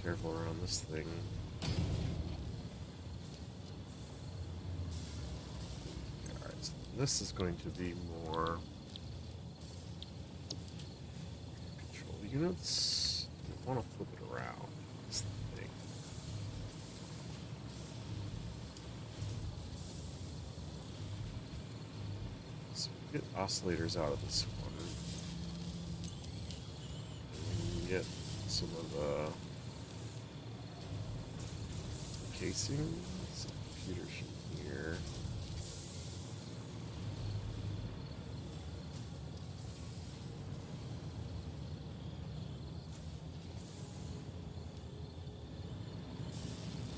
careful around this thing. Alright, so this is going to be more control units. I want to flip it around. This thing. So we get oscillators out of this one. And we get some of the casings, computers from here.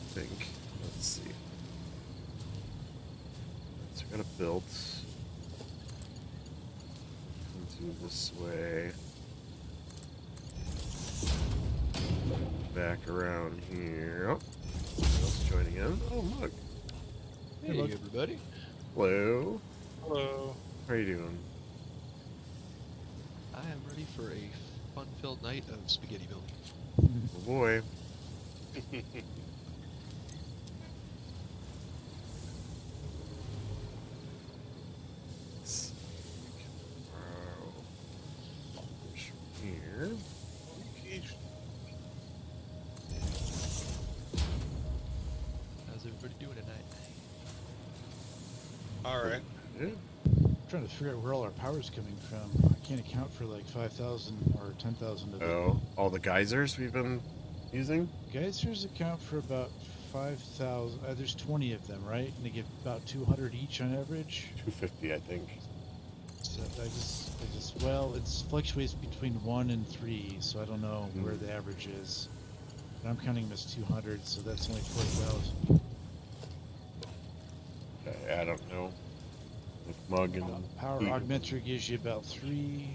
I think. Let's see. So we're gonna build into this way. Back around here. Oh, someone else joining in. Oh, look. Hey, everybody. Hello. Hello. How are you doing? I am ready for a fun-filled night of spaghetti building. Oh boy. Let's see. Here. How's everybody doing tonight? All right. Yeah. I'm trying to figure out where all our power's coming from. I can't account for like 5,000 or 10,000 of it. Oh, all the geysers we've been using? Geysers account for about 5,000. There's 20 of them, right? And they give about 200 each on average. 250, I think. So well, it fluctuates between 1 and 3, so I don't know where the average is. But I'm counting them as 200, so that's only 40,000. I don't know. With mug and Power heat. augmenter gives you about 3.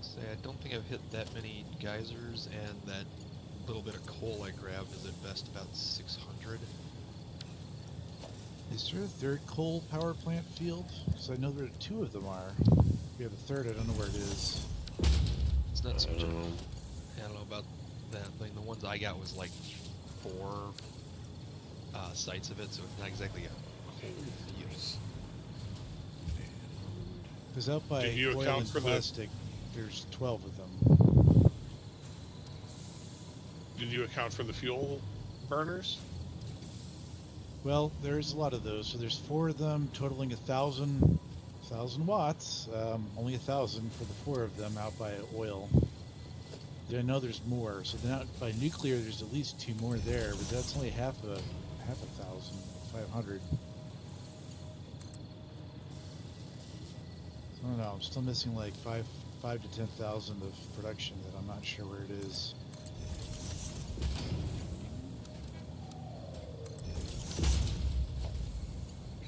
Say, I don't think I've hit that many geysers, and that little bit of coal I grabbed is at best about 600. Is there a third coal power plant field? Because I know there are 2 of them are. We have a third, I don't know where it is. It's not so much. Um, I don't know about that thing. The ones I got was like 4 sites of it, so it's not exactly a whole field. Because out by Did you oil account and for the- plastic, there's 12 of them. Did you account for the fuel burners? Well, there's a lot of those. So there's 4 of them, totaling 1,000 watts. Only 1,000 for the 4 of them out by oil. I know there's more. So then out by nuclear, there's at least 2 more there, but that's only half a 1,000, 500. So I don't know. I'm still missing like 5 to 10,000 of production that I'm not sure where it is.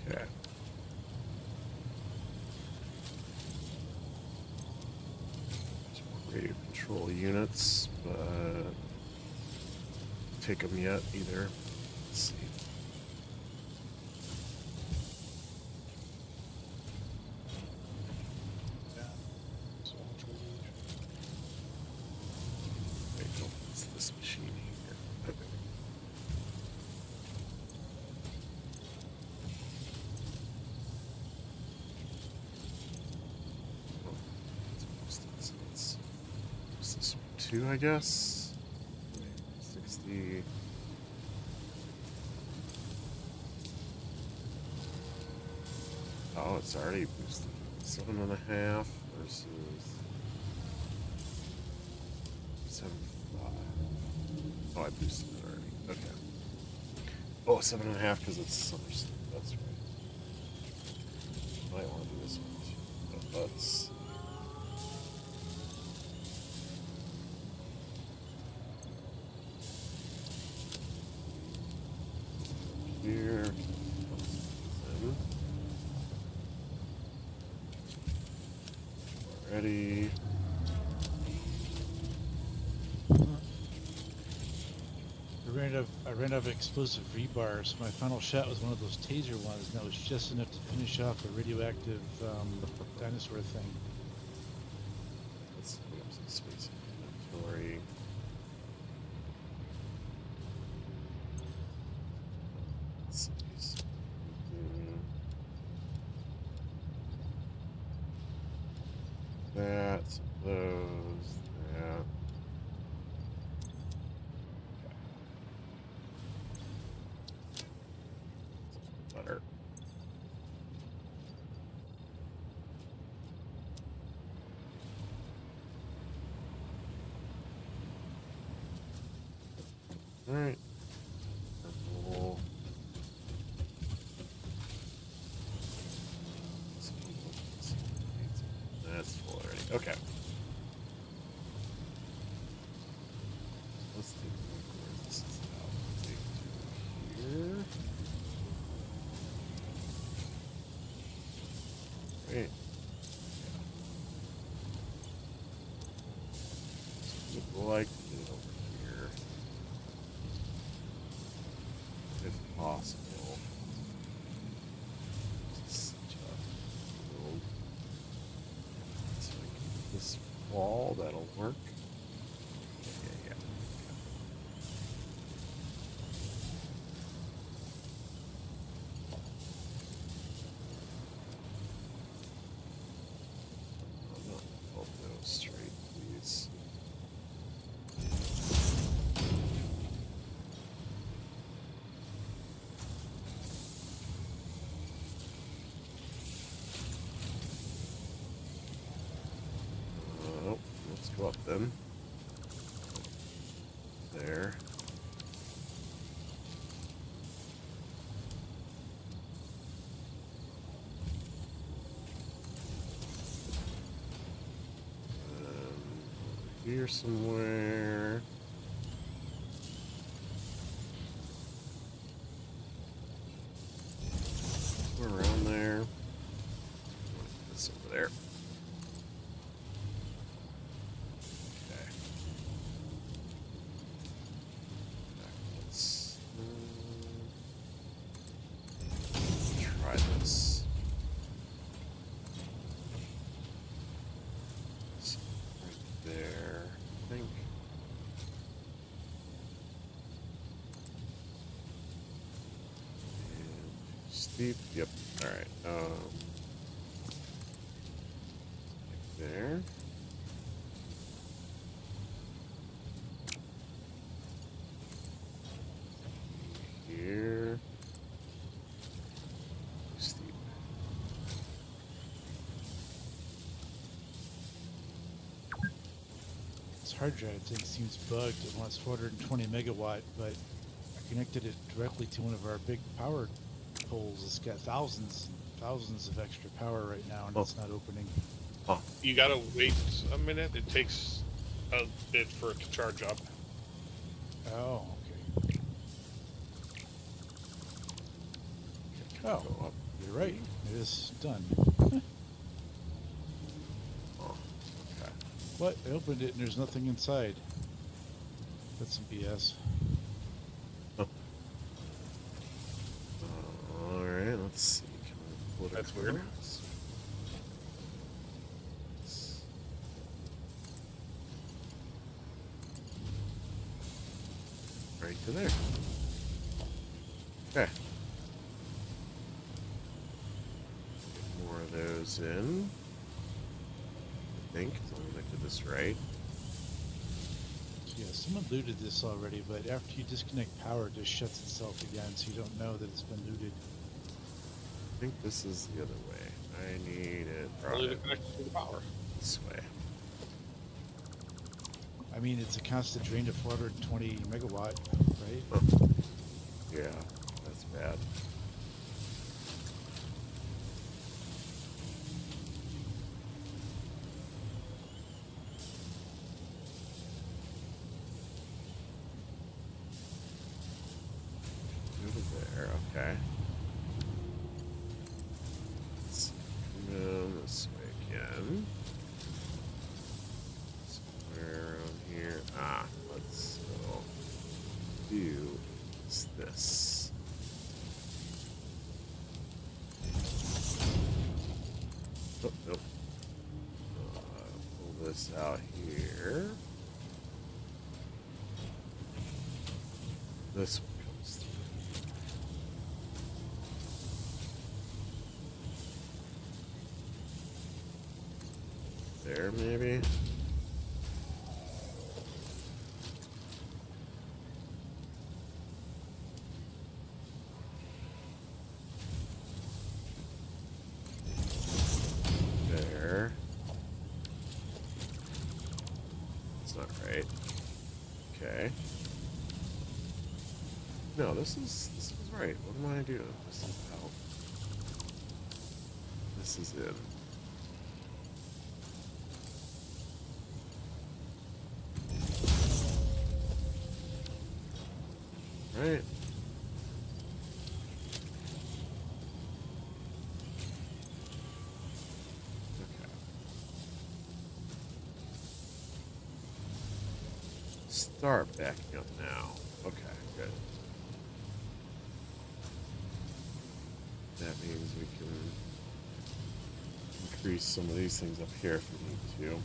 Okay. Radio control units, but take them yet either. Let's see. So much radiation. Wait, no, it's this machine here. Okay. Oh, it's posted, so it's this one too, I guess. 60. Oh, it's already boosted. 7.5 versus 7.5. Oh, I boosted it already. Okay. Oh, 7.5 because it's summer sleep. That's right. Might want to do this one too. But let's. Here. Ready. I ran out of explosive rebar, so my final shot was one of those taser ones, and that was just enough to finish off a radioactive dinosaur thing. let's put up some space in inventory. Let's see. That, those, that. Better. All right. Cool. That's full already. Okay. Let's take a look where this is out. Take to here. Great. So would like to get over here, if possible. Just such a little. So I can this wall, that'll work. Yeah. No, both those straight, please. Oh, let's go up then. There. Here somewhere. Somewhere around there. This over there. Okay. Let's try this. It's right there, I think. And steep. Yep. All right. There. Here. Steep. This hard drive thing seems bugged. It wants 420 megawatt, but I connected it directly to one of our big power poles. It's got thousands and thousands of extra power right now, and it's not opening. Oh, You gotta wait a minute. It takes a bit for it to charge up. Oh, okay. Oh, go up. you're right. It is done. Oh, okay. What? I opened it and there's nothing inside. That's some BS. All right. Let's see. Can we pull it That's weird. across? Right to there. Okay. Get more of those in. I think, as long as I did this right. Yeah, someone looted this already, but after you disconnect power, it just shuts itself again, so you don't know that it's been looted. I think this is the other way. I need it Only the brought connection to the power. this way. I mean, it's a constant drain to 420 megawatt, right? Huh. Yeah, that's bad. Over there, okay. Let's come down this way again. Somewhere around here. Let's go do is this. Oh, nope. Pull this this out here. This one comes through. There, maybe. There. That's not right. Okay. No, this is right. What am I doing? This is out. This is in. Right. Okay. Start backing up now. Okay, good. That means we can increase some of these things up here if we need to.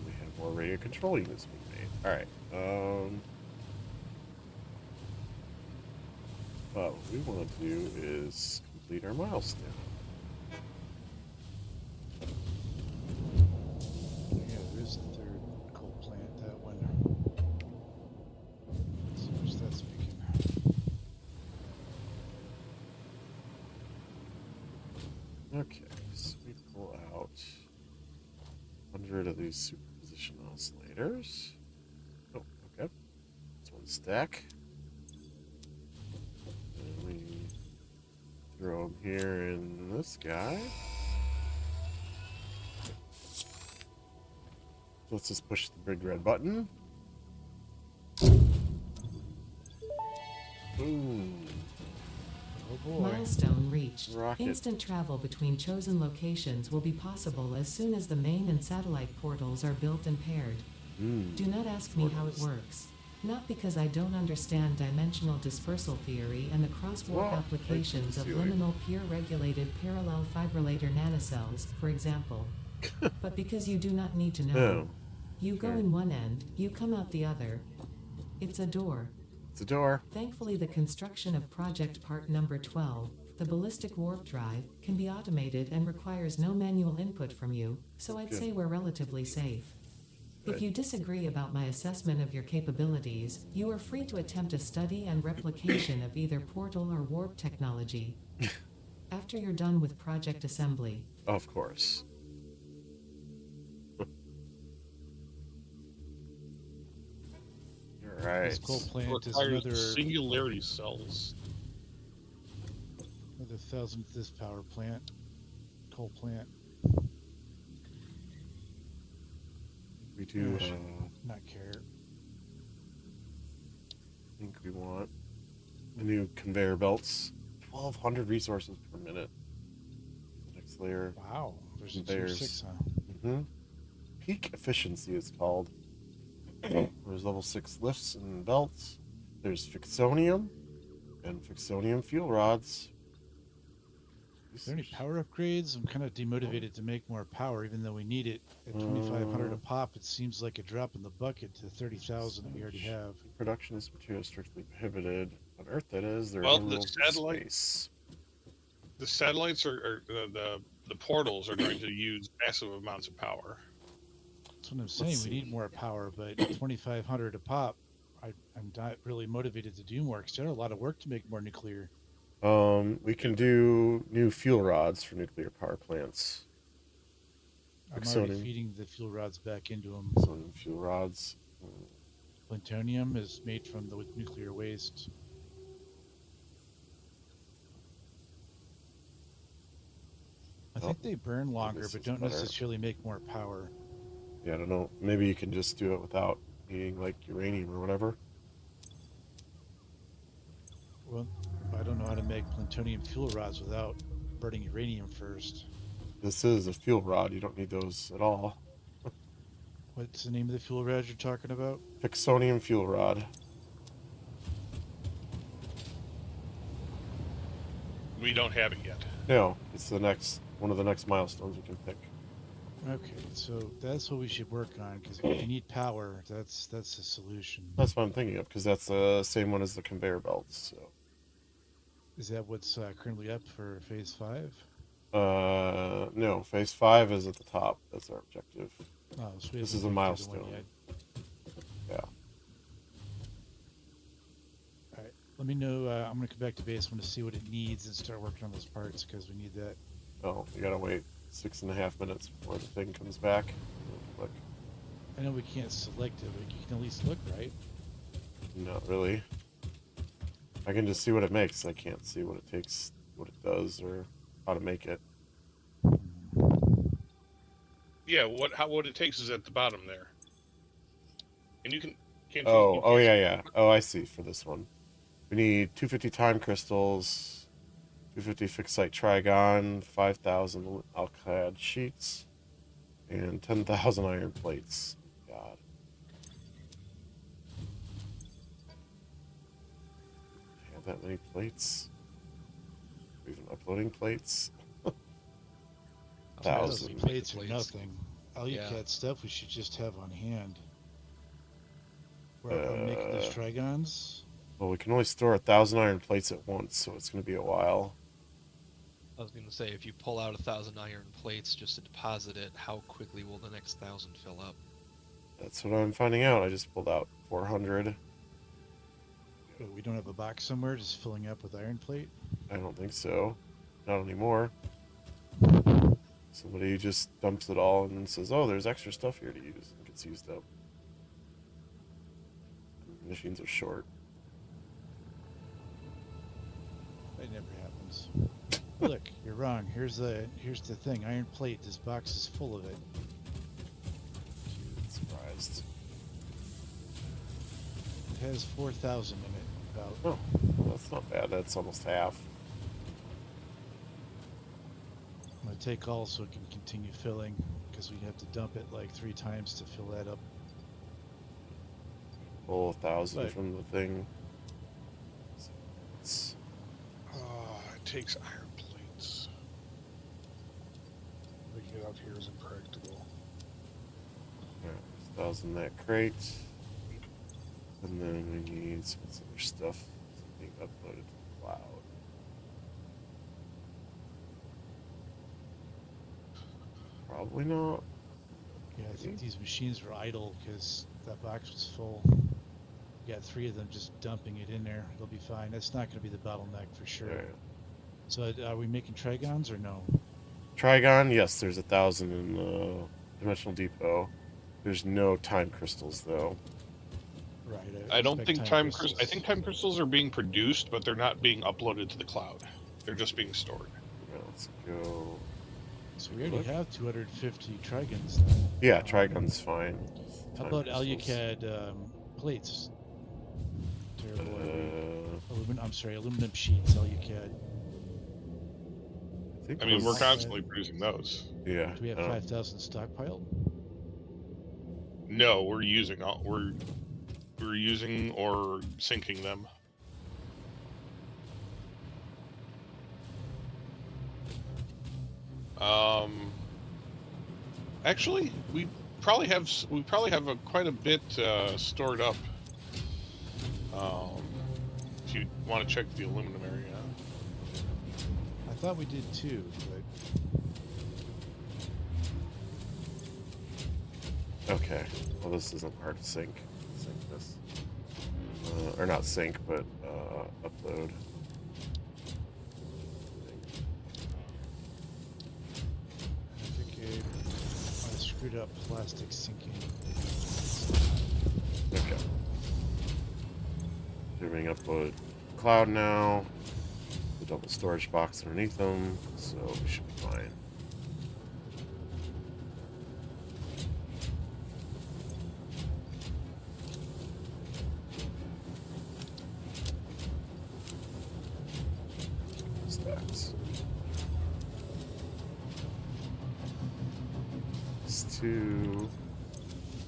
We have more radio control units being made. Alright, what we want to do is complete our milestone. Yeah, there's the third coal plant, that one. So much that's speaking. Okay, so we pull out 100 of these superposition oscillators. Oh, okay. That's one stack. And we throw them here in this guy. Let's just push the big red button. Boom. Oh boy. Milestone reached. Rocket. Instant travel between chosen locations will be possible as soon as the main and satellite portals are built and paired. Do not ask me how it works. Not because I don't understand dimensional dispersal theory and the crosswalk Wow, applications of thank you, liminal peer-regulated parallel fibrillator nanocells, for example. But because you do not need to know. Oh, You go sure. in one end, you come out the other. It's a door. It's a door. Thankfully, the construction of project part number 12, the ballistic warp drive, can be automated and requires no manual input from you, so I'd Good. say we're relatively safe. Good. If you disagree about my assessment of your capabilities, you are free to attempt a study and replication of either portal or warp technology. After you're done with project assembly. Of course. Alright. This coal plant is Requires another singularity cells. 1,000 to this power plant, coal plant. We do, Gosh. I Not care. think we want the new conveyor belts. 1,200 resources per minute. Next layer. Wow, there's a tier Conveyors. 6, huh? Mm-hmm. Peak efficiency is called. There's level 6 lifts and belts. There's Ficsonium and Ficsonium fuel rods. Is there any power upgrades? I'm kind of demotivated to make more power, even though we need it. At 2,500 a pop, it seems like a drop in the bucket to 30,000 that we already have. Production is material strictly prohibited on Earth. That is, they're Well, the emerald satellite- space. The satellites are the portals are going to use massive amounts of power. That's what I'm saying. We need more power, but 2,500 a pop, I'm not really motivated to do more because there's a lot of work to make more nuclear. We can do new fuel rods for nuclear power plants. I'm already Plutonium. feeding the fuel rods back into them. Some fuel rods. Plutonium is made from the nuclear waste. I think they burn longer, this but is don't better. necessarily make more power. Yeah, I don't know. Maybe you can just do it without needing like uranium or whatever. Well, I don't know how to make plutonium fuel rods without burning uranium first. This is a fuel rod. You don't need those at all. What's the name of the fuel rod you're talking about? Ficsonium fuel rod. We don't have it yet. No, it's the next one of the next milestones we can pick. Okay, so that's what we should work on, because if you need power, that's the solution. That's what I'm thinking of, because that's the same one as the conveyor belts. So, Is that what's currently up for phase 5? no, phase 5 is at the top. That's our objective. Oh, so we This haven't is a picked the other one milestone. yet. Yeah. All right, let me know. I'm gonna come back to base. I'm gonna see what it needs and start working on those parts because we need that. Oh, you gotta wait 6.5 minutes before the thing comes back. Look, I know we can't select it, but you can at least look, right? not really. I can just see what it makes. I can't see what it takes, what it does, or how to make it. Yeah, what it takes is at the bottom there, and you can't you Oh, can't yeah, yeah. Oh, I see. For this one, we need 250 time crystals, 250 Ficsite Trigon, 5,000 alclad sheets, and 10,000 iron plates. God. Have that many plates? Even uploading plates? I'll Those make the plates are nothing. Alclad Yeah. stuff we should just have on hand. We're making those Trigons. Well, we can only store 1,000 iron plates at once, so it's going to be a while. I was gonna say, if you pull out 1,000 iron plates just to deposit it, how quickly will the next 1,000 fill up? That's what I'm finding out. I just pulled out 400. Oh, we don't have a box somewhere just filling up with iron plate? I don't think so. Not anymore. Somebody just dumps it all and says, oh, there's extra stuff here to use. It gets used up. Machines are short. That never happens. Look, you're wrong. Here's the thing. Iron plate. This box is full of it. Surprised. It has 4,000 in it. About. Oh, that's not bad. That's almost half. I'm gonna take all so it can continue filling because we have to dump it like 3 times to fill that up. Pull 1,000 Right. from the thing. So it's it takes iron plates. Making it out here is impractical. 1,000 in that crate. And then we need some other stuff being uploaded to the cloud. Probably not. Yeah, I think these machines were idle because that box was full. We got 3 of them just dumping it in there. It'll be fine. That's not going to be the bottleneck for sure. Yeah. So are we making Trigons or no? Trigon, yes, there's 1,000 in the Dimensional Depot. There's no time crystals though. Right. I don't expect think I think time crystals are being produced, but they're not being uploaded to the cloud. They're just being stored. Yeah, let's go. So we already have 250 Trigons. Yeah, Trigon's fine. How Time about crystals. alclad plates? Terrabull. Uh, Aluminum sheets, alclad. I mean, we're those- constantly producing those. Yeah. Do we have 5,000 stockpiled? No, we're using we're using or sinking them. Actually, we probably have quite a bit stored up. If you want to check the aluminum area. I thought we did too, but Okay. Well, this isn't hard to sync. Sync this. Or not sync, but upload. I think I screwed up plastic syncing. Okay. They're being uploaded to the cloud now. The double storage box underneath them, so we should be fine. Stacks. It's 2.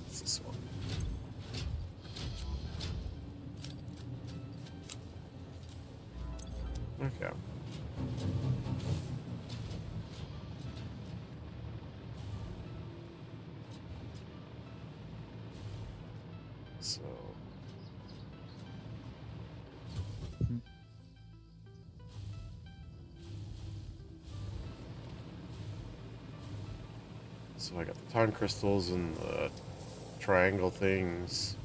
What's this one? Okay. So I got the time crystals and the triangle things.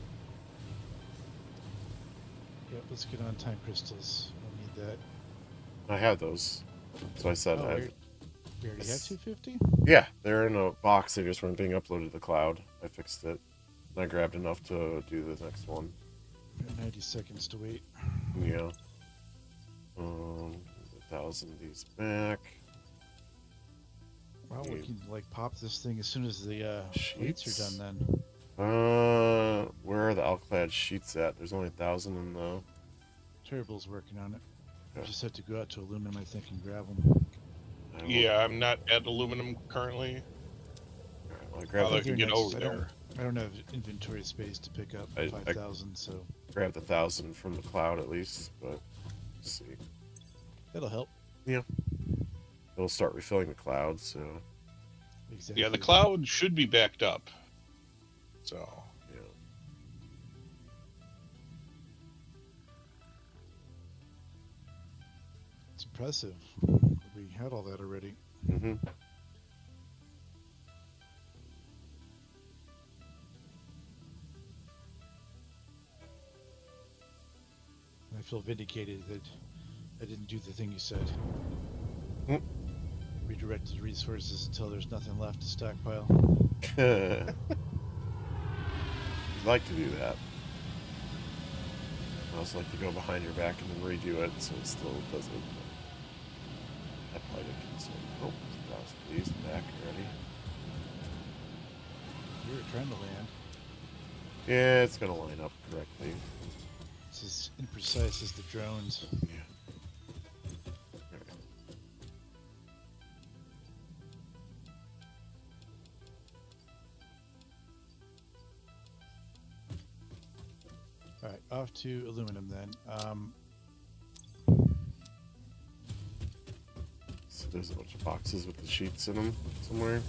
Yep, let's get on time crystals. We'll need that. I have those. So I said Oh, I. we already have 250? Yeah, they're in a box. They just weren't being uploaded to the cloud. I fixed it. And I grabbed enough to do the next one. We have 90 seconds to wait. Yeah. 1,000 of these back. Wow, we can like pop this thing as soon as the plates are Sheets? done then. Where are the alclad sheets at? There's only 1,000 in the. Terrabull's working on it. I Okay. just have to go out to aluminum, I think, and grab them. I will- Yeah, I'm not at aluminum currently. Alright, well, I I grabbed, Although I think can they're get next. over there. I don't have inventory space to pick up I- 5,000, so grabbed the 1,000 from the cloud at least, but let's see. that'll help. It'll start refilling the cloud, so Exactly. Yeah, the cloud should be backed up. So yeah. It's impressive. We had all that already. Mm-hmm. I feel vindicated that I didn't do the thing you said. Mm. Redirected resources until there's nothing left to stockpile. I'd like to do that. I also like to go behind your back and then redo it so it still does it. That probably didn't consume. Oh, 1,000 of these back already. You were trying to land. Yeah, it's gonna line up correctly. It's as imprecise as the drones. Yeah. Alright. Alright, off to aluminum then. So there's a bunch of boxes with the sheets in them somewhere.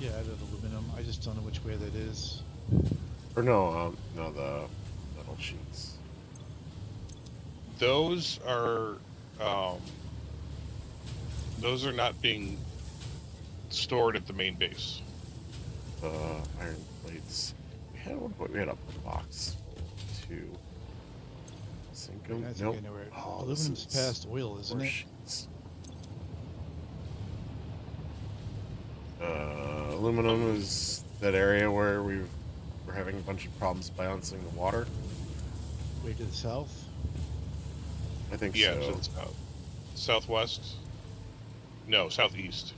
Yeah, out of aluminum. I just don't know which way that is. Or no, the metal sheets. those are not being stored at the main base. Iron plates. We had one point. We had a box too. Sink them. I think Nope. I know where. Oh, this Aluminum's is past oil, isn't more it? sheets. Aluminum is that area where we're having a bunch of problems balancing the water. Way to the south. I think Yeah, so. to the south. Southwest? No, southeast.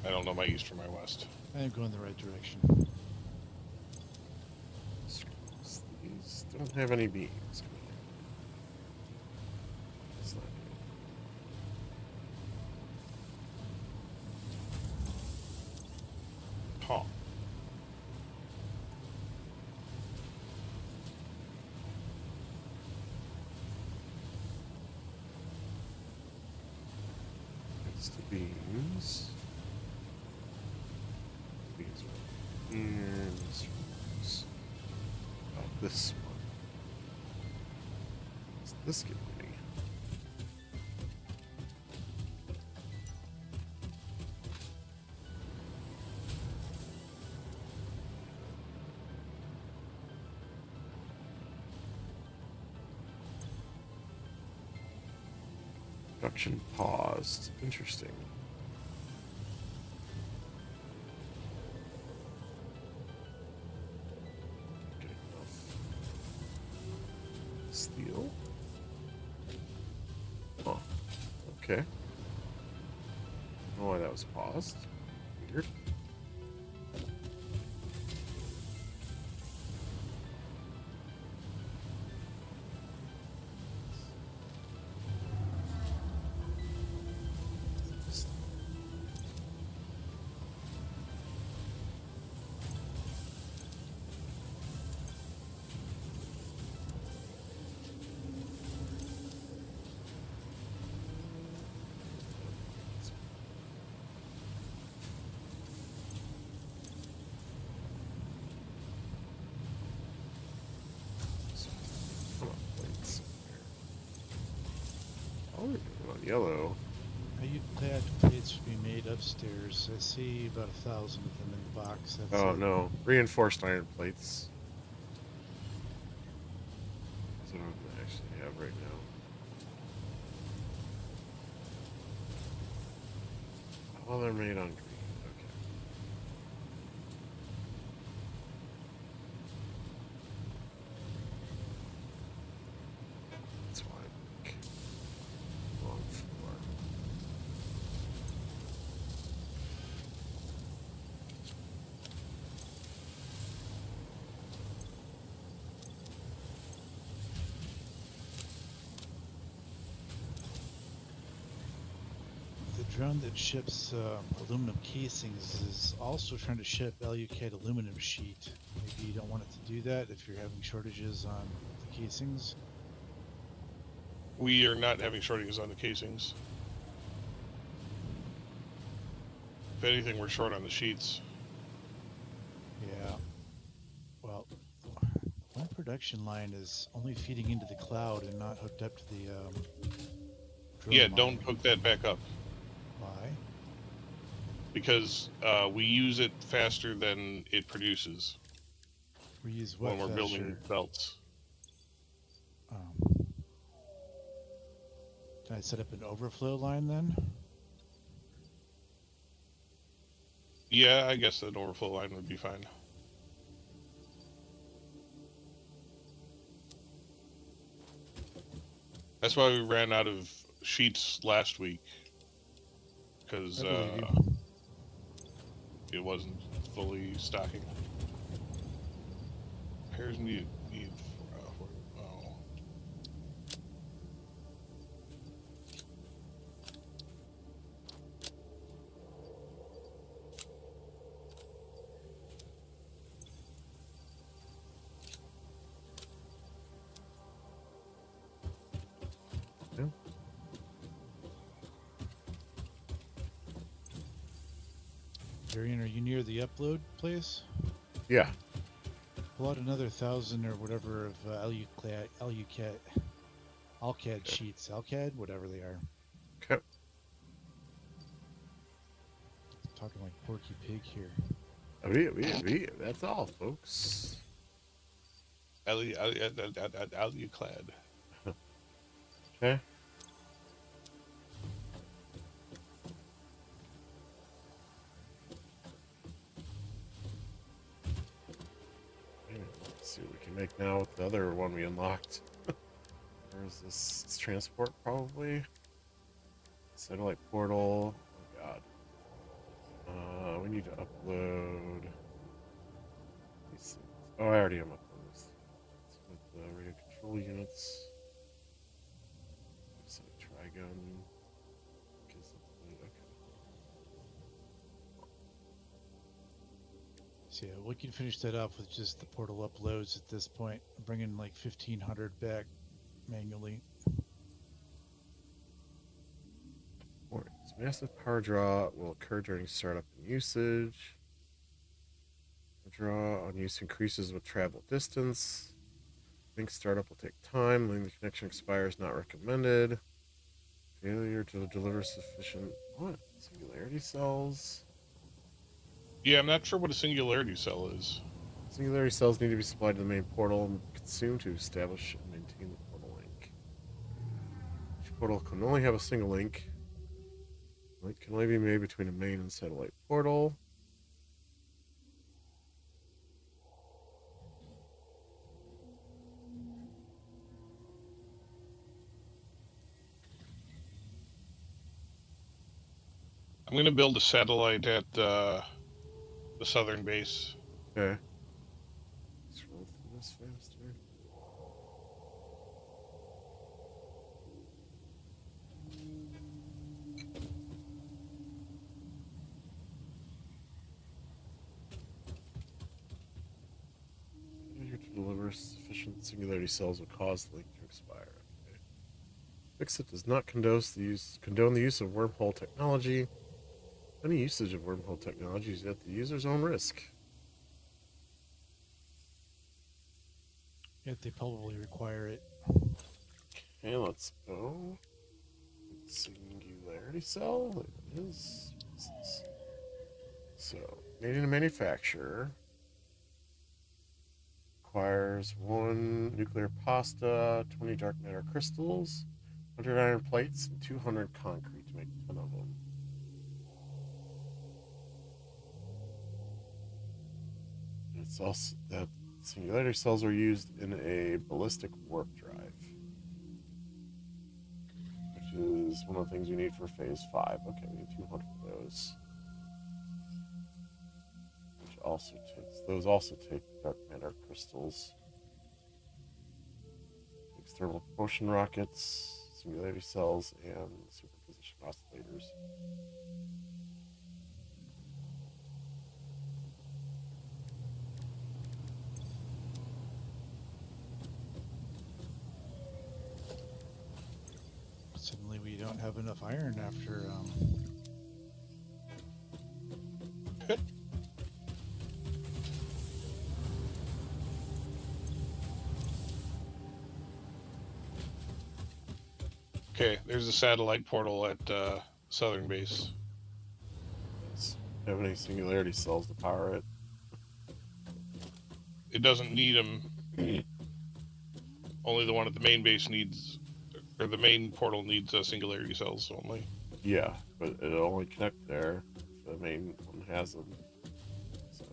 I don't know my east from my west. I am going the right direction. These don't have any beams. It's not Huh. It's the beams. Beams are here. This this one. What's this give me? Production paused. Interesting. Getting enough steel. Oh, okay. I don't know why that was paused. Weird. Come on, plates. Oh, we're doing on yellow. How you alclad plates would be made upstairs. I see about 1,000 of them in the box. That's Oh it. no, reinforced iron plates. That's what I actually have right now. Well, they're made on green. Okay. That's why I think long floor. The drone that ships aluminum casings is also trying to ship alclad aluminum sheet. Maybe you don't want it to do that if you're having shortages on the casings. We are not having shortages on the casings. If anything, we're short on the sheets. Yeah. Well, one production line is only feeding into the cloud and not hooked up to the drone Yeah, line. don't hook that back up Why? because we use it faster than it produces We use what when we're building faster? belts. Can I set up an overflow line then? Yeah, I guess an overflow line would be fine. That's why we ran out of sheets last week, because I believe you. it wasn't fully stocking. Repairs need oh. Yeah. Darian, are you near the upload place? Yeah. Pull out another 1,000 or whatever of alclad sheets. Alclad, whatever they are. Okay. Talking like Porky Pig here. That's all, folks. Alclad. Okay. Let's see what we can make now with the other one we unlocked. Where is this? It's transport, probably. Satellite portal. Oh god. We need to upload these things. Oh, I already am uploading this. It's with the radio control units. So Trigon. Okay. So yeah, we can finish that off with just the portal uploads at this point. Bringing like 1,500 back manually. Alright, so massive power draw will occur during startup and usage. Draw on use increases with travel distance. Think startup will take time. Letting the connection expires not recommended. Failure to deliver sufficient what? Singularity cells? Yeah, I'm not sure what a singularity cell is. Singularity cells need to be supplied to the main portal and consumed to establish and maintain the portal link. Each portal can only have a single link. Link can only be made between a main and satellite portal. I'm going to build a satellite at the southern base. Okay. Let's roll through this faster. Failure to deliver sufficient singularity cells will cause the link to expire. Okay. Ficsite does not condone the use of wormhole technology. Any usage of wormhole technology is at the user's own risk. Yet they probably require it. Okay, let's go. Singularity. Singularity cell? It is. So, made in a manufacturer. Requires 1 nuclear pasta, 20 dark matter crystals, 100 iron plates, and 200 concrete to make 10 of them. It's also that singularity cells are used in a ballistic warp drive, which is one of the things we need for phase 5. Okay, we need 200 of those. Which also takes, those also take dark matter crystals. Takes thermal propulsion rockets, singularity cells, and superposition oscillators. Suddenly we don't have enough iron after Okay, there's a satellite portal at southern base. Do you have any singularity cells to power it? It doesn't need them. Only the one at the main base needs, or the main portal needs singularity cells only. Yeah, but it'll only connect there if the main one has them. So.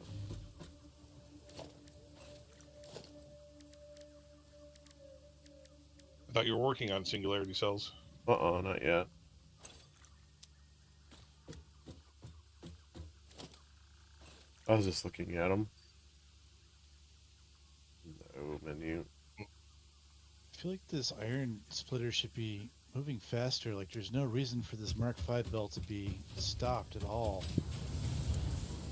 I thought you were working on singularity cells. Not yet. I was just looking at them. No menu. I feel like this iron splitter should be moving faster. Like there's no reason for this Mark V belt to be stopped at all.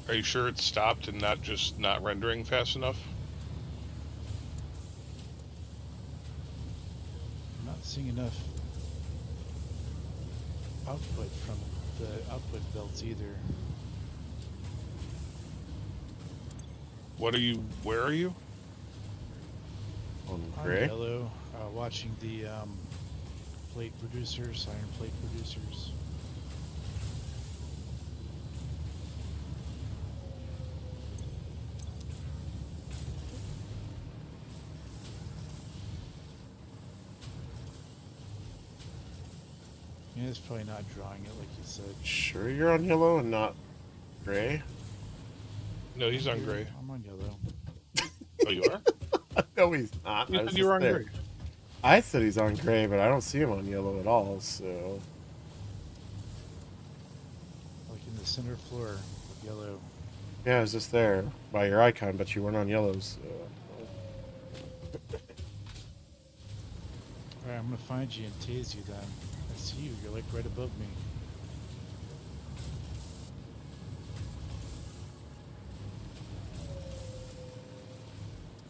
Are you sure it's stopped and not just not rendering fast enough? I'm not seeing enough output from the output belts either. What are you? Where are you? On On gray? yellow, watching the plate producers, iron plate producers. Yeah, it's probably not drawing it like you said. Sure you're on yellow and not gray? No, he's on gray. I'm on yellow. Oh, you are? No, he's not. You I was said you were just on there. gray. I said he's on gray, but I don't see him on yellow at all, so... Like in the center floor of yellow. Yeah, I was just there by your icon, but you weren't on yellow, so... Alright, I'm gonna find you and tase you then. I see you, you're like right above me.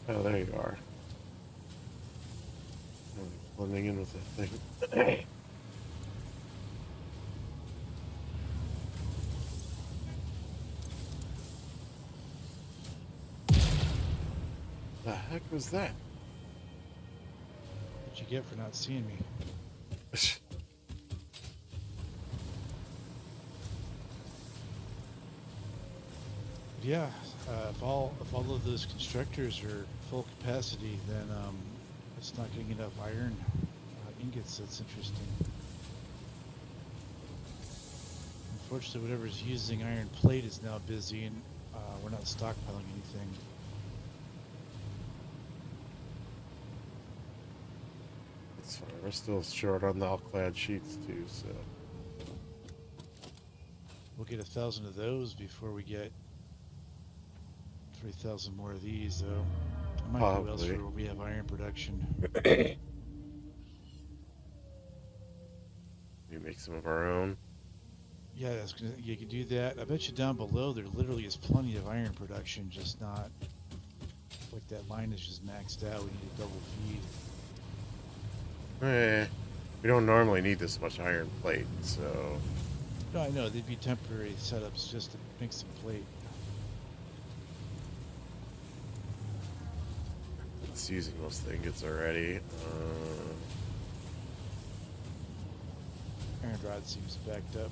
Oh, there you are. Oh, blending in with the thing. The heck was that? What'd you get for not seeing me? Yeah, if all of those constructors are full capacity, then it's not getting enough iron ingots. That's interesting. Unfortunately, whatever's using iron plate is now busy, and we're not stockpiling anything. That's fine. We're still short on the alclad sheets too, so... We'll get 1,000 of those before we get 3,000 more of these, though. I might go elsewhere where we have iron production. We make some of our own. Yeah, you can do that. I bet you down below there literally is plenty of iron production, just not like that line is just maxed out. We need a double feed. We don't normally need this much iron plate, so... No, I know they'd be temporary setups just to make some plate. It's using those ingots already. Iron rod seems backed up.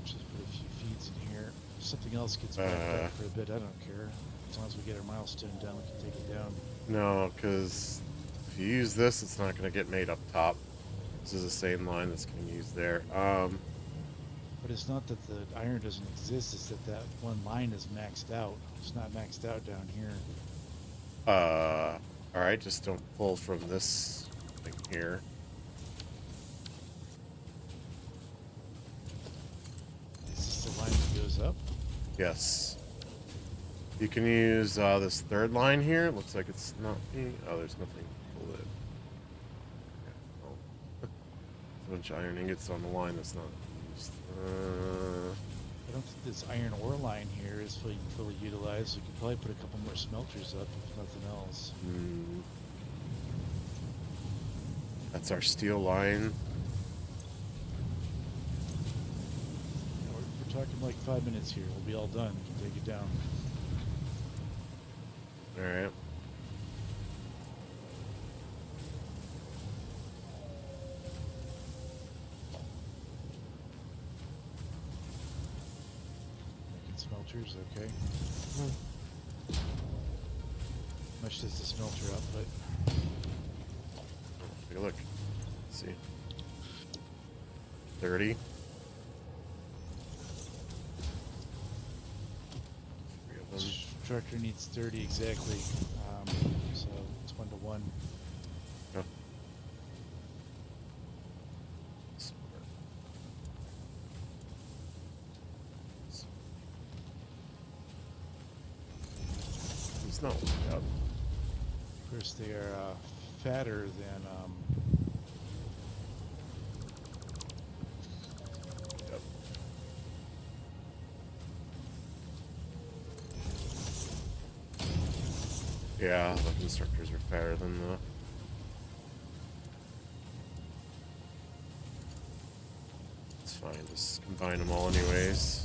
Just put a few feeds in here. If something else gets backed up for a bit, I don't care. As long as we get our milestone down, we can take it down. No, because if you use this, it's not going to get made up top. This is the same line that's getting used there. But it's not that the iron doesn't exist, it's that that one line is maxed out. It's not maxed out down here. Alright, just don't pull from this thing here. Is this the line that goes up? Yes. You can use this third line here. It looks like it's not being... Oh, there's nothing to pull it. Yeah, oh. There's a bunch of iron ingots on the line that's not used. I don't think this iron ore line here is fully utilized. We could probably put a couple more smelters up, if nothing else. That's our steel line. Yeah, we're talking like 5 minutes here. We'll be all done. We can take it down. Alright. Making smelters, okay. How much does the smelter output? Take a look. Let's see. 30. 3 of them. Tractor needs 30 exactly, so it's 1 to 1. Oh. It's not working out. Of course, they are fatter than Yep. Yeah, the constructors are fatter than the... It's fine, just combine them all anyways.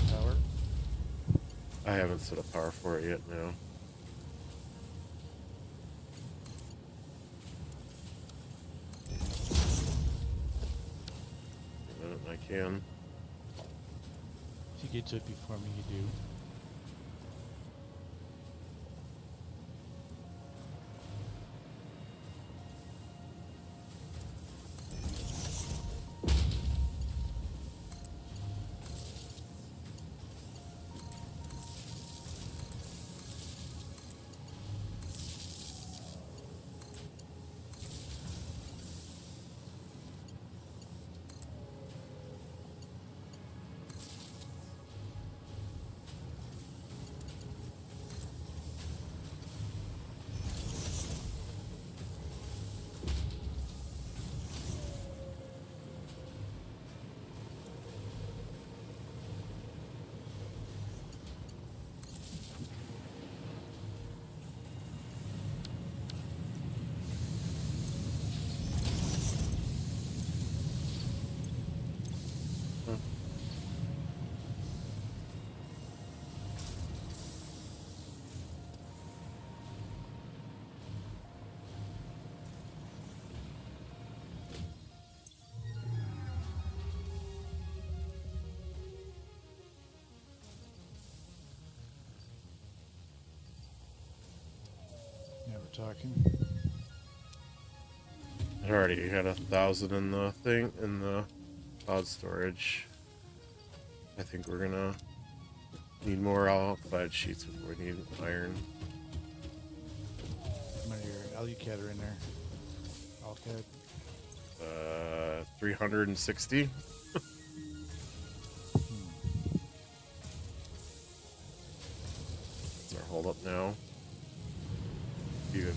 power. I haven't set up power for it yet, no. I can. If you get to it before me, you do. Now we're talking. I already had 1,000 in the thing, in the cloud storage. I think we're gonna need more alclad sheets before we need iron. How many alclad are in there? Alclad? 360. That's our hold up now. Even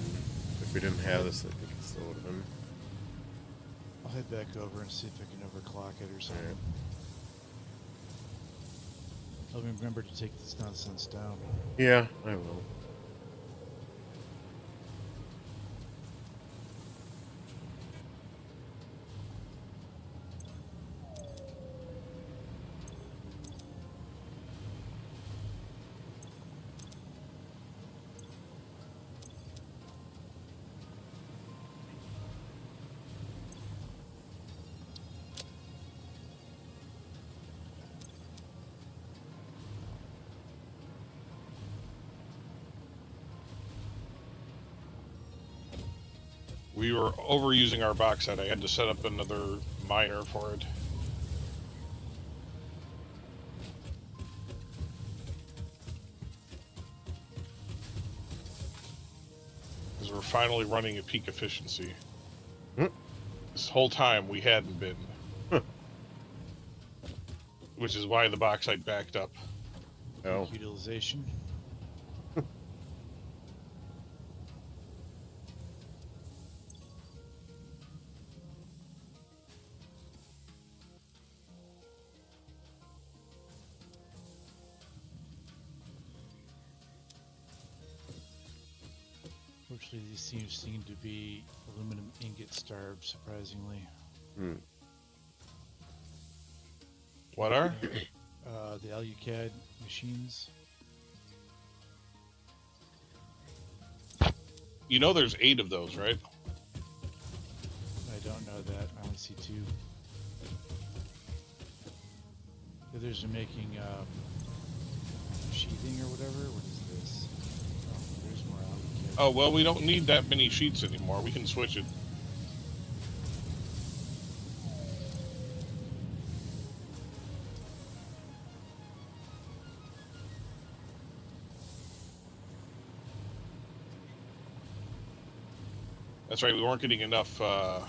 if we didn't have this, I think it still would have been. I'll head back over and see if I can overclock it or something. Alright. Let me remember to take this nonsense down. Yeah, I will. We were overusing our bauxite. I had to set up another miner for it. Because we're finally running at peak efficiency. Hmm. This whole time we hadn't been. Huh. Which is why the bauxite backed up. Oh. Peak utilization. Fortunately, these teams seem to be aluminum ingot starved, surprisingly. Hmm. What are? The alclad machines. You know there's 8 of those, right? I don't know that. I only see 2. The others are making sheathing or whatever. What is this? Oh, there's more alclad. Oh, well, we don't need that many sheets anymore. We can switch it. That's right, we weren't getting enough, there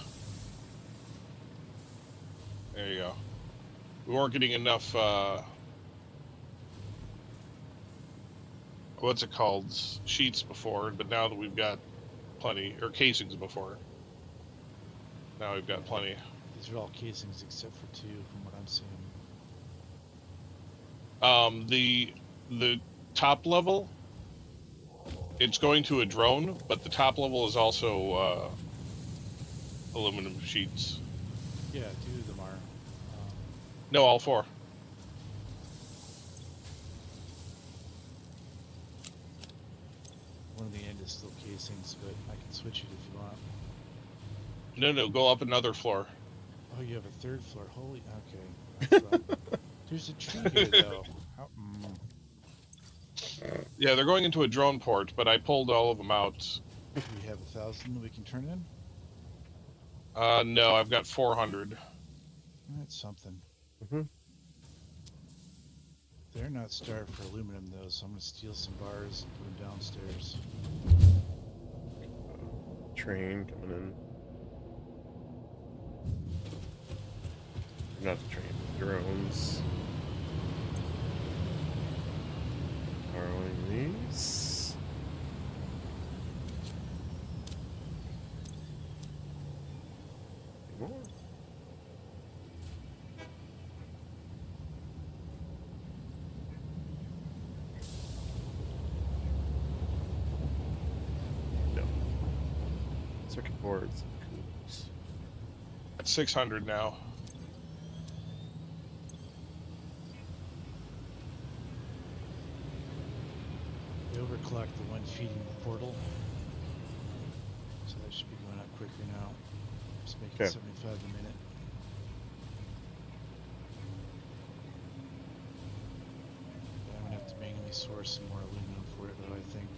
you go. We weren't getting enough, what's it called? Sheets before, but now that we've got plenty, or casings before. Now we've got plenty. These are all casings except for 2 from what I'm seeing. The top level, it's going to a drone, but the top level is also, aluminum sheets. Yeah, 2 of them are. No, all 4. One of the end is still casings, but I can switch it if you want. No, go up another floor. Oh, you have a 3rd floor. Holy, okay. There's a tree here, though. How, Yeah, they're going into a drone port, but I pulled all of them out. do we have 1,000 that we can turn in? No, I've got 400. That's something. Mhm. They're not starved for aluminum, though, so I'm going to steal some bars and put them downstairs. Train coming in. Not the train, drones. Borrowing these. More. No. Circuit boards. Cools. At 600 now. We overclocked the one feeding the portal. So that should be going up quicker now. Just make it Okay. 75 a minute. Yeah, I'm going to have to manually source some more aluminum for it, though, I think.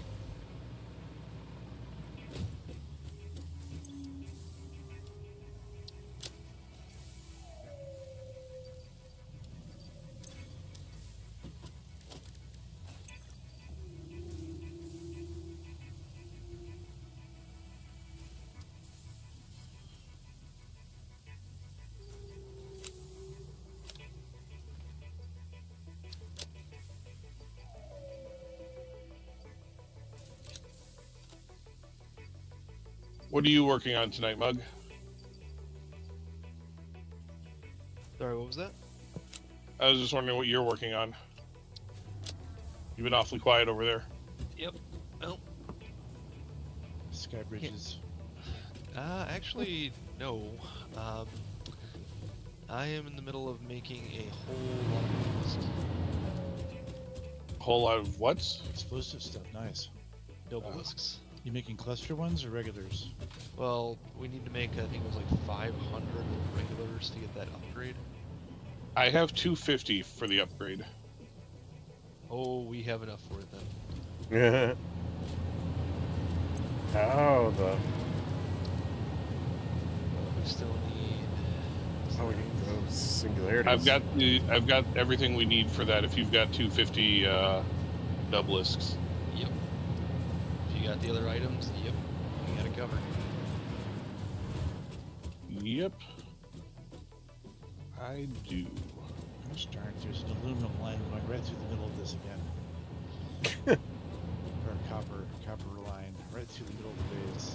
What are you working on tonight, Mug? Sorry, what was that? I was just wondering what you're working on. You've been awfully quiet over there. Yep. Well, Sky bridges. actually, no. Um, I am in the middle of making a whole lot of obelisks. A whole lot of what's? Explosive stuff. Nice. Obelisks. You making cluster ones or regulars? Well, we need to make, I think it was like 500 regulars to get that upgrade. I have 250 for the upgrade. Oh, we have enough for it then. Oh, the. We still need. Oh, we need those singularities. I've got everything we need for that. If you've got 250 obelisks. Yep. If you got the other items, yep. We got it covered. Yep. I do. Gosh darn, there's an aluminum line going right through the middle of this again. Or a copper line right through the middle of the base.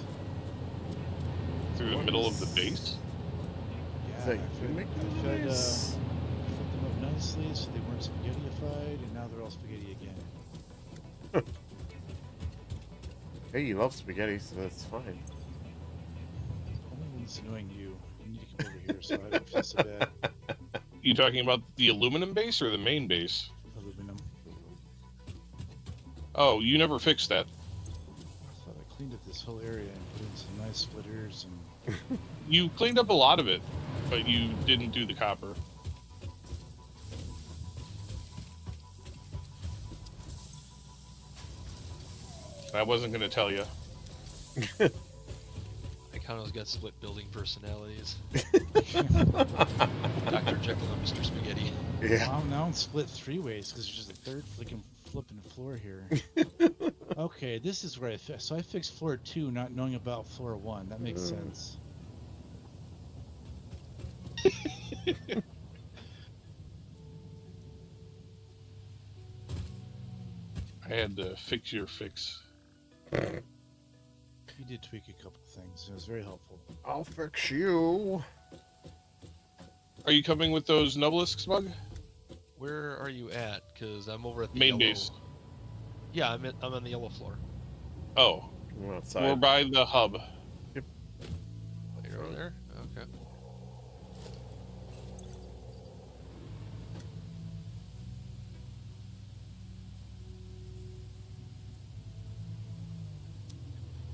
Through the middle of the base. Yeah, Like, I fed, make I fed, nice. fed them up nicely so they weren't spaghettiified, and now they're all spaghetti again. Hey, you love spaghetti, so that's fine. Only when it's annoying you. You need to come over here so I don't feel so bad. You talking about the aluminum base or the main base? Aluminum. Oh, you never fixed that. I thought I cleaned up this whole area and put in some nice splitters and You cleaned up a lot of it, but you didn't do the copper. I wasn't going to tell you. Icono's got split building personalities. Dr. Jekyll and Mr. Spaghetti. Yeah. now I'm split three ways because there's just a third flipping floor here. Okay, this is where so I fixed floor 2 not knowing about floor 1. That makes sense. I had to fix your fix. You did tweak a couple things. It was very helpful. I'll fix you. Are you coming with those Nobelisks, Mug? Where are you at? Because I'm over at the Main yellow... base. Yeah, I'm on the yellow floor. Oh, Come outside. we're by the hub. You're over there? Okay.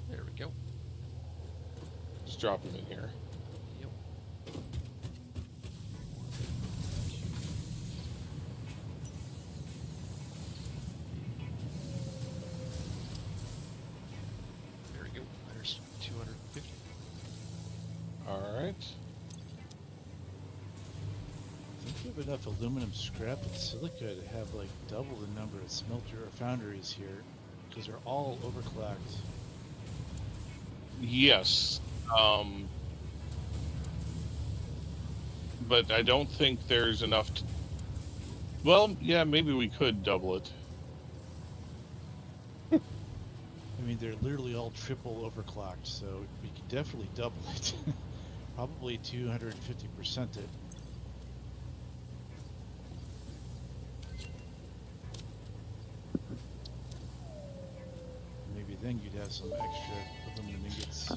There we go. Just drop them in here. Yep. There we go. There's 250. All right. I think you have enough aluminum scrap and silica to have like double the number of smelter or foundries here because they're all overclocked. Yes. But I don't think there's enough to... Well, yeah, maybe we could double it. I mean, they're literally all triple overclocked, so we could definitely double it. Probably 250% it. Maybe then you'd have some extra aluminum ingots.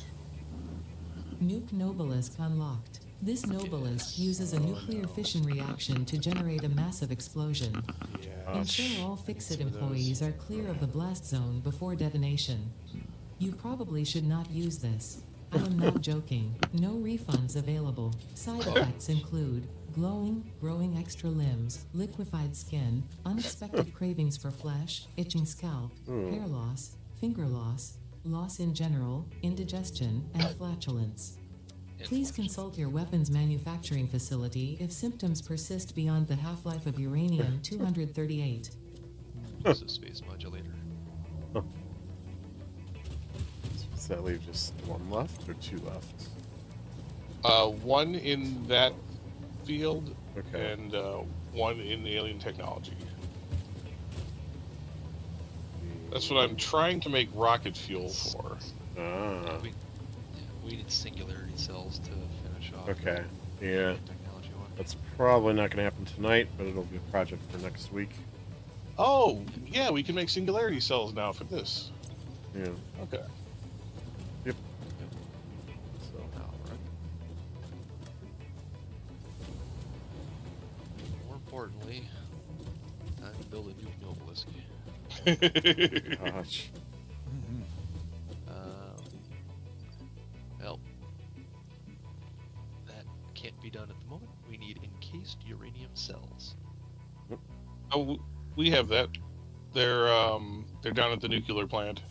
Nuke Nobelisk unlocked. This Nobelisk uses a nuclear fission reaction to generate a massive explosion. Yeah. Ensure all Ficsite some of those. employees are clear of the blast zone before detonation. You probably should not use this. I am not joking. No refunds available. Side effects include glowing, growing extra limbs, liquefied skin, unexpected cravings for flesh, itching scalp, hair loss, finger loss, loss in general, indigestion, and flatulence. Please consult your weapons manufacturing facility if symptoms persist beyond the half-life of uranium-238. Use a space modulator. Does that leave just one left or two left? One in that field Okay. and one in alien technology. That's what I'm trying to make rocket fuel for. Ah. We need singularity cells to finish off. Okay. the Yeah. technology one. That's probably not going to happen tonight, but it'll be a project for next week. Oh, yeah, we can make Singularity cells now for this. Yeah. Okay. Yep. So, alright. More importantly, time to build a new obelisk. Gosh. Mhm. Well, that can't be done at the moment. We need encased uranium cells. Oh, we have that. They're down at the nuclear plant.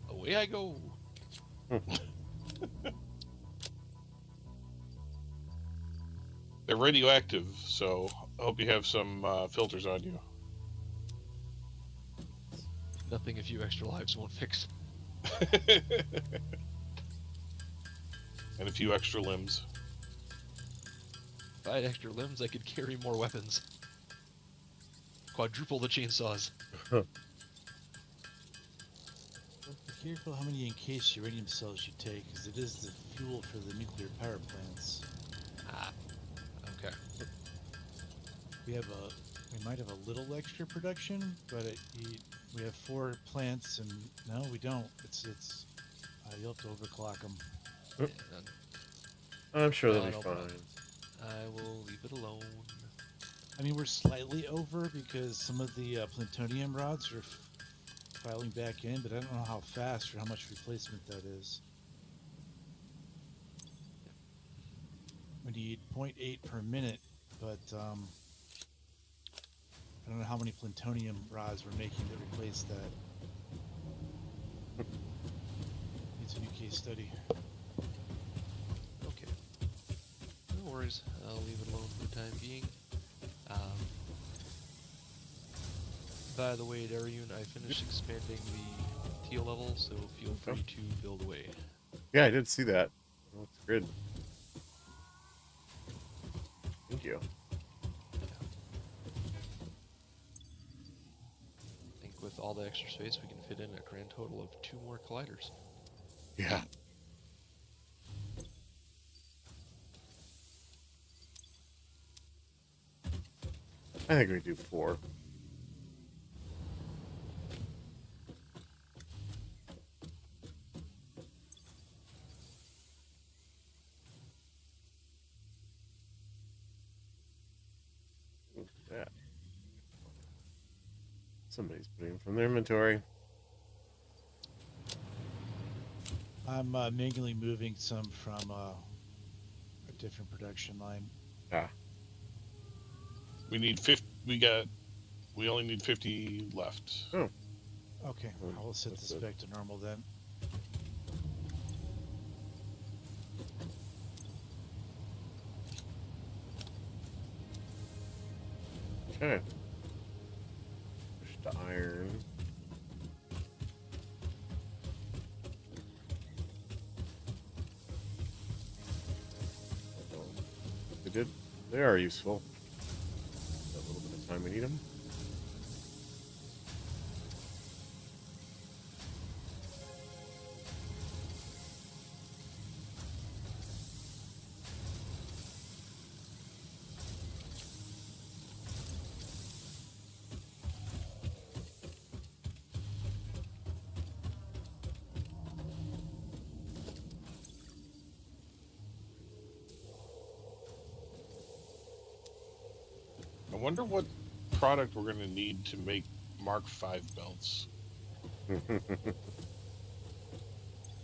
Away I go. They're radioactive, so I hope you have some filters on you. Nothing a few extra lives won't fix. And a few extra limbs. If I had extra limbs, I could carry more weapons. Quadruple the chainsaws. Be careful how many encased uranium cells you take, because it is the fuel for the nuclear power plants. Ah, okay. We might have a little extra production, but we have 4 plants, and no, we don't. You'll have to overclock them. Yeah, I'm sure they'll be no fine. problem. I will leave it alone. I mean, we're slightly over because some of the plutonium rods are filing back in, but I don't know how fast or how much replacement that is. We need 0.8 per minute, but I don't know how many plutonium rods we're making to replace that. Needs a new case study. Okay. No worries. I'll leave it alone for the time being. By the way, Dariun, I finished expanding the teal level, so feel free to build away. Yeah, I did see that. Looks good. Thank you. I think with all the extra space, we can fit in a grand total of 2 more colliders. Yeah. I think we do 4. Look at that. Somebody's putting them from their inventory. I'm manually moving some from a different production line. Ah. We need 50. We only need 50 left. Oh. Okay, I will set That's this good. back to normal then. Okay. Push the iron. They did. They are useful. A little bit of time we need them. I wonder what product we're going to need to make Mark V belts. I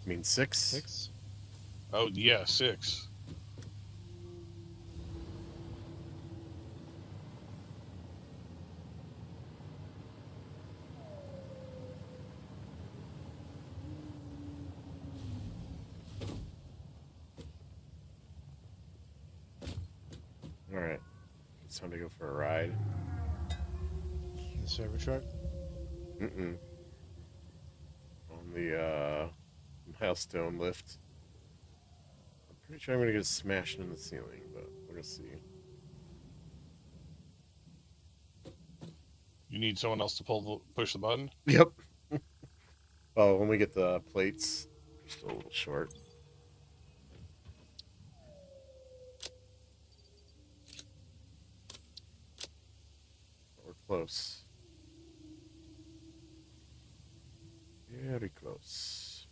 mean 6? 6? Oh, yeah, 6. All right. It's time to go for a ride. The server truck? Mm-mm. On the Milestone lift. I'm pretty sure I'm gonna get smashed in the ceiling, but we're gonna see. You need someone else to push the button? Yep. Well, when we get the plates, they're still a little short. Or close. Very close.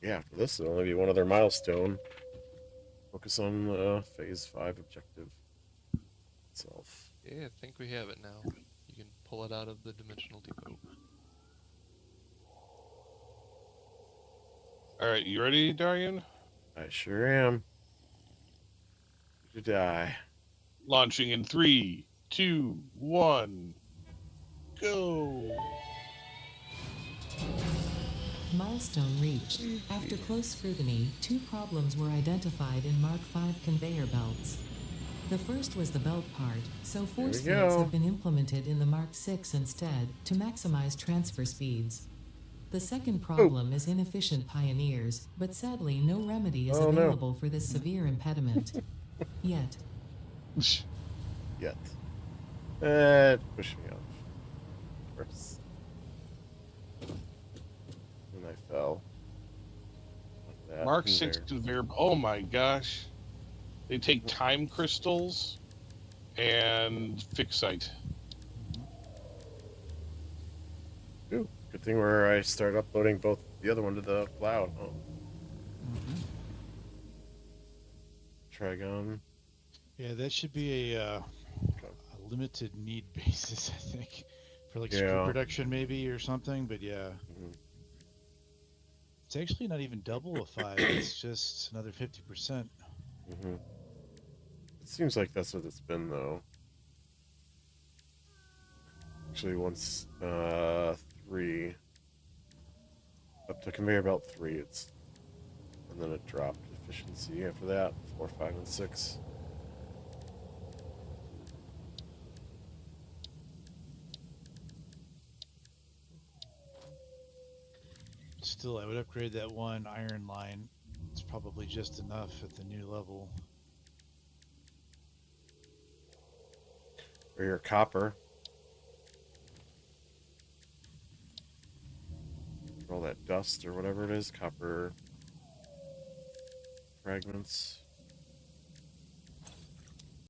Yeah, after this, it'll only be one other milestone. Focus on phase 5 objective itself. Yeah, I think we have it now. You can pull it out of the dimensional depot. All right, you ready, Darian? I sure am. To die. Launching in 3, 2, 1, go! Milestone reached. After close scrutiny, 2 problems were identified in Mark V conveyor belts. The first was the belt part, so force we fields go. have been implemented in the Mark VI instead to maximize transfer speeds. The second problem is inefficient pioneers, but sadly no remedy is Oh, no. available for this severe impediment. Yet. Yet. Push me off. Of course. And I fell. Like that. Mark Conveyor. 6 conveyor. Oh my gosh. They take time crystals and Ficsite. Ooh, good thing where I started uploading both the other one to the cloud. Oh, Trigon. Yeah, that should be a limited need basis, I think, for like screw Yeah. production maybe or something. But yeah, Mhm. it's actually not even double a 5. It's just another 50%. Mhm. It seems like that's what it's been though. Actually, once 3 up to conveyor belt 3, it's and then it dropped efficiency after that 4, 5, and 6. Still, I would upgrade that one iron line. It's probably just enough at the new level. Or your copper. For all that dust or whatever it is, copper fragments.